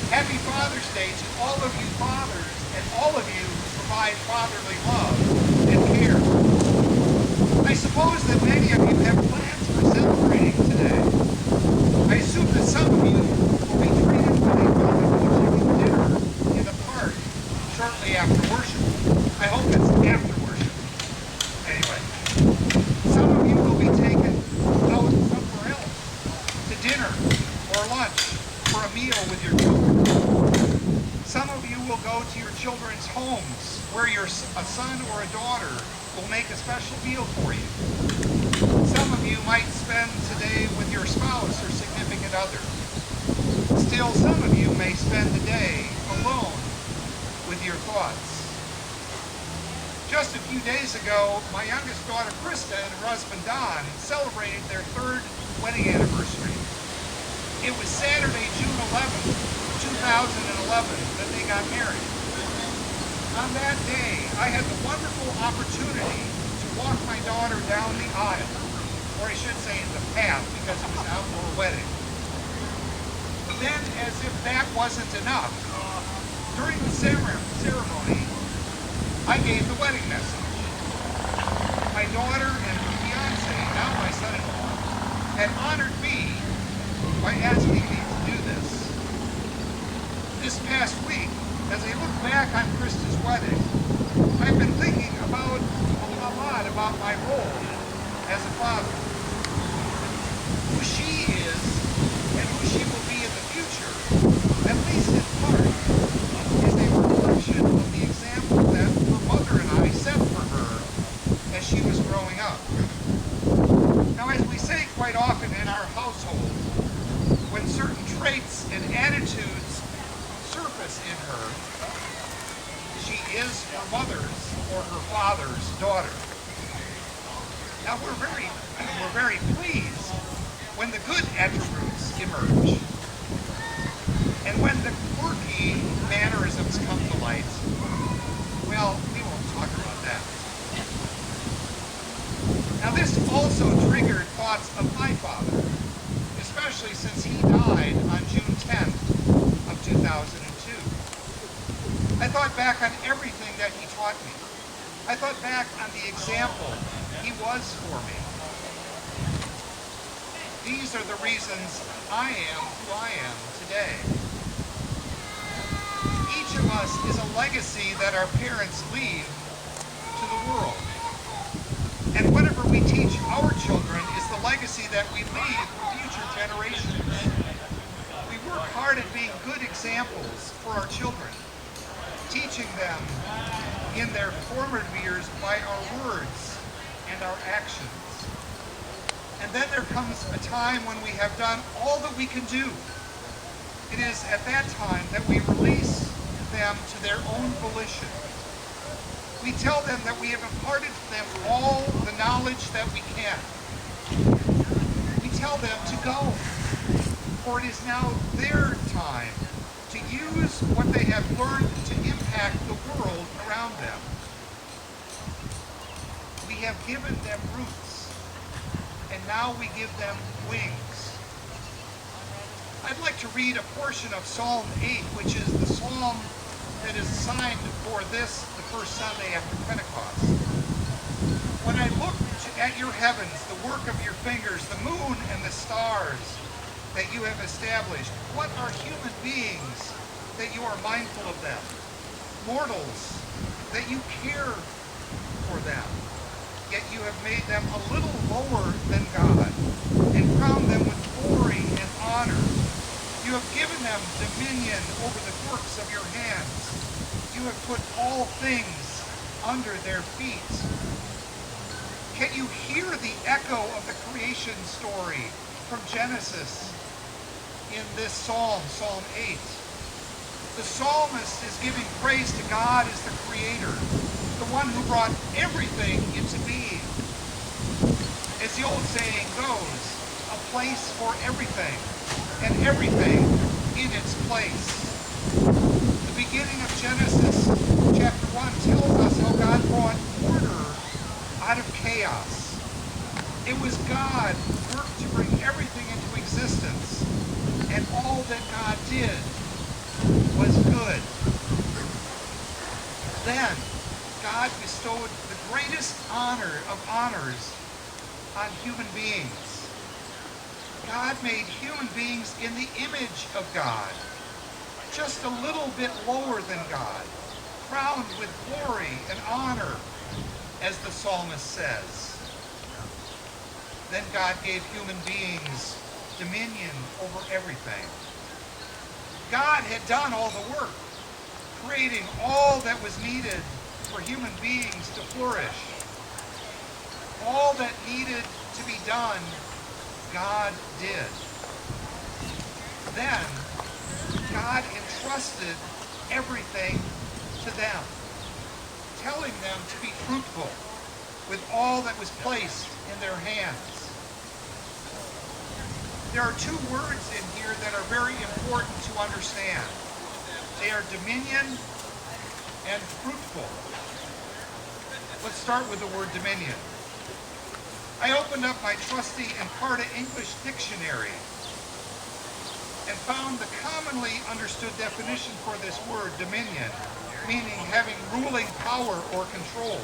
Happy Father's Day to all of you fathers and all of you who provide fatherly love and care. I suppose that many of you have plans for celebrating today. I assume that some of you will be treated with a wonderful chicken dinner in the park shortly after worship. I hope it's after worship. Anyway, some of you will be taken out somewhere else to dinner or lunch for a meal with your children. Some of you will go to your children's homes where a son or a daughter will make a special meal for you. Some of you might spend today with your spouse or significant other. Still, some of you may spend the day alone with your thoughts. Just a few days ago, my youngest daughter Krista and her husband Don celebrated their 3rd wedding anniversary. It was Saturday, June 11th, 2011, that they got married. On that day, I had the wonderful opportunity to walk my daughter down the aisle, or I should say the path, because it was an outdoor wedding. But then, as if that wasn't enough, during the ceremony, I gave the wedding message. My daughter and her fiance, now my son-in-law, had honored me by asking me to do this. This past week, as I look back on Krista's wedding, I've been thinking a lot about my role as a father. Who she is and who she will be in the future, at least in part, is a reflection of the example that her mother and I set for her as she was growing up. Now, as we say quite often in our household, when certain traits and attitudes surface in her, she is her mother's or her father's daughter. Now we're very pleased when the good attributes emerge. And when the quirky mannerisms come to light, well, we won't talk about that. Now this also triggered thoughts of my father, especially since he died on June 10th of 2002. I thought back on everything that he taught me. I thought back on the example he was for me. These are the reasons I am who I am today. Each of us is a legacy that our parents leave to the world. And whatever we teach our children is the legacy that we leave for future generations. We work hard at being good examples for our children, teaching them in their formative years by our words and our actions. And then there comes a time when we have done all that we can do. It is at that time that we release them to their own volition. We tell them that we have imparted to them all the knowledge that we can. We tell them to go, for it is now their time to use what they have learned to impact the world around them. We have given them roots, and now we give them wings. I'd like to read a portion of Psalm 8, which is the psalm that is assigned for this, the first Sunday after Pentecost. When I look at your heavens, the work of your fingers, the moon and the stars that you have established, what are human beings that you are mindful of them? Mortals, that you care for them, yet you have made them a little lower than God and crowned them with glory and honor. You have given them dominion over the works of your hands. You have put all things under their feet. Can you hear the echo of the creation story from Genesis in this psalm, Psalm 8? The psalmist is giving praise to God as the creator, the one who brought everything into being. As the old saying goes, a place for everything, and everything in its place. The beginning of Genesis chapter 1 tells us how God brought order out of chaos. It was God who worked to bring everything into existence, and all that God did was good. Then God bestowed the greatest honor of honors on human beings. God made human beings in the image of God, just a little bit lower than God, crowned with glory and honor, as the psalmist says. Then God gave human beings dominion over everything. God had done all the work, creating all that was needed for human beings to flourish. All that needed to be done, God did. Then, God entrusted everything to them, telling them to be fruitful with all that was placed in their hands. There are two words in here that are very important to understand. They are dominion and fruitful. Let's start with the word dominion. I opened up my trusty Encarta English dictionary and found the commonly understood definition for this word, dominion, meaning having ruling power or control.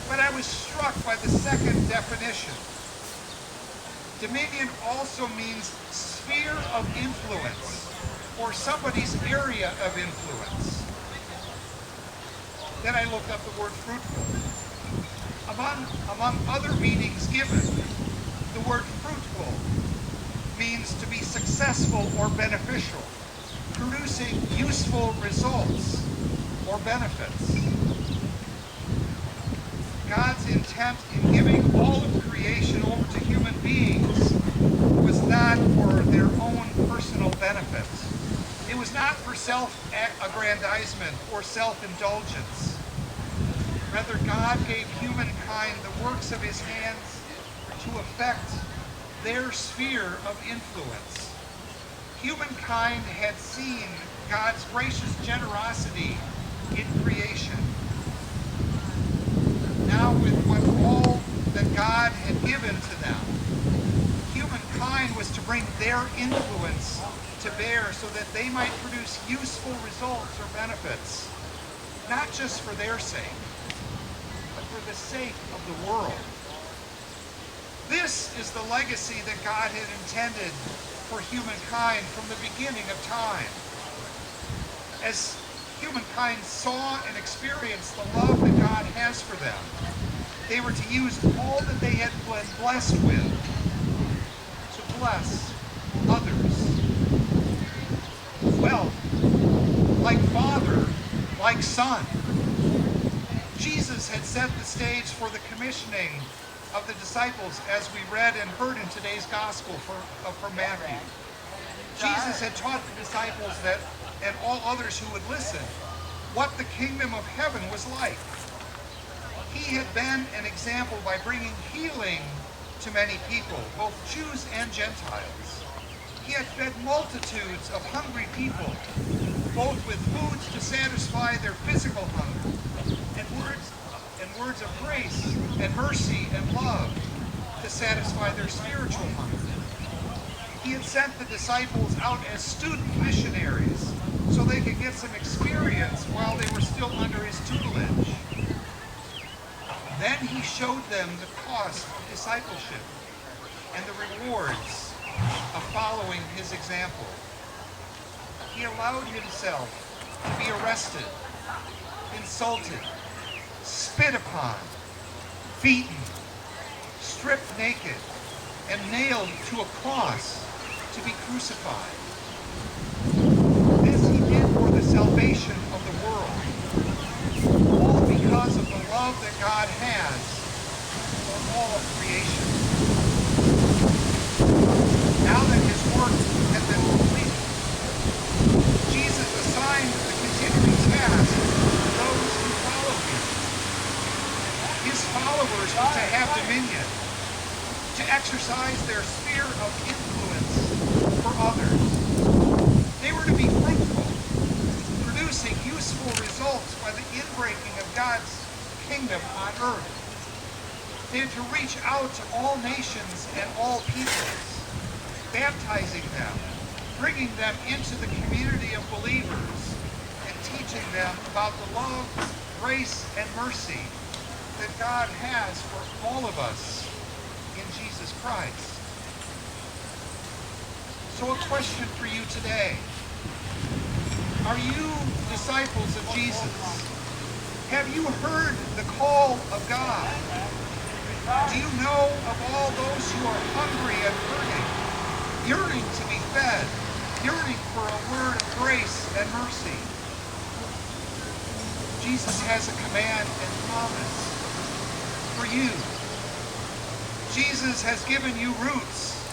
But I was struck by the second definition. Dominion also means sphere of influence, or somebody's area of influence. Then I looked up the word fruitful. Among other meanings given, the word fruitful means to be successful or beneficial, producing useful results or benefits. God's intent in giving all of creation over to human beings was not for their own personal benefits. It was not for self-aggrandizement or self-indulgence. Rather, God gave humankind the works of his hands to affect their sphere of influence. Humankind had seen God's gracious generosity in creation. Now, with all that God had given to them, humankind was to bring their influence to bear so that they might produce useful results or benefits, not just for their sake, but for the sake of the world. This is the legacy that God had intended for humankind from the beginning of time. As humankind saw and experienced the love that God has for them, they were to use all that they had been blessed with to bless others. Well, like Father, like Son, Jesus had set the stage for the commissioning of the disciples, as we read and heard in today's gospel from Matthew. Jesus had taught the disciples that, and all others who would listen, what the kingdom of heaven was like. He had been an example by bringing healing to many people, both Jews and Gentiles. He had fed multitudes of hungry people, both with foods to satisfy their physical hunger, and words of grace and mercy and love to satisfy their spiritual hunger. He had sent the disciples out as student missionaries so they could get some experience while they were still under his tutelage. Then he showed them the cost of discipleship and the rewards of following his example. He allowed himself to be arrested, insulted, spit upon, beaten, stripped naked, and nailed to a cross to be crucified. This he did for the salvation of the world, all because of the love that God has for all of creation. Now that his work had been completed, Jesus assigned the continuing task to those who follow him. His followers were to have dominion, to exercise their sphere of influence for others. They were to be fruitful, producing useful results by the inbreaking of God's kingdom on earth. They had to reach out to all nations and all peoples, baptizing them bringing them into the community of believers and teaching them about the love, grace, and mercy that God has for all of us in Jesus Christ. So a question for you today. Are you disciples of Jesus? Have you heard the call of God? Do you know of all those who are hungry and hurting, yearning to be fed, yearning for a word of grace and mercy? Jesus has a command and promise for you. Jesus has given you roots.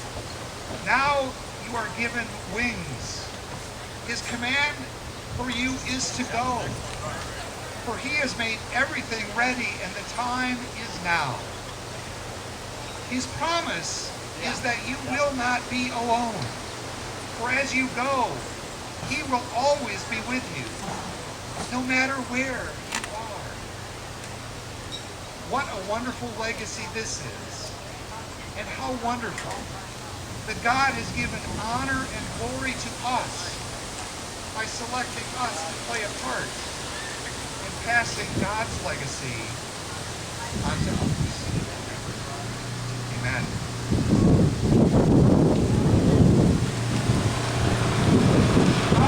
Now you are given wings. His command for you is to go. For he has made everything ready and the time is now. His promise is that you will not be alone. For as you go, he will always be with you, no matter where you are. What a wonderful legacy this is. And how wonderful that God has given honor and glory to us by selecting us to play a part in passing God's legacy onto others.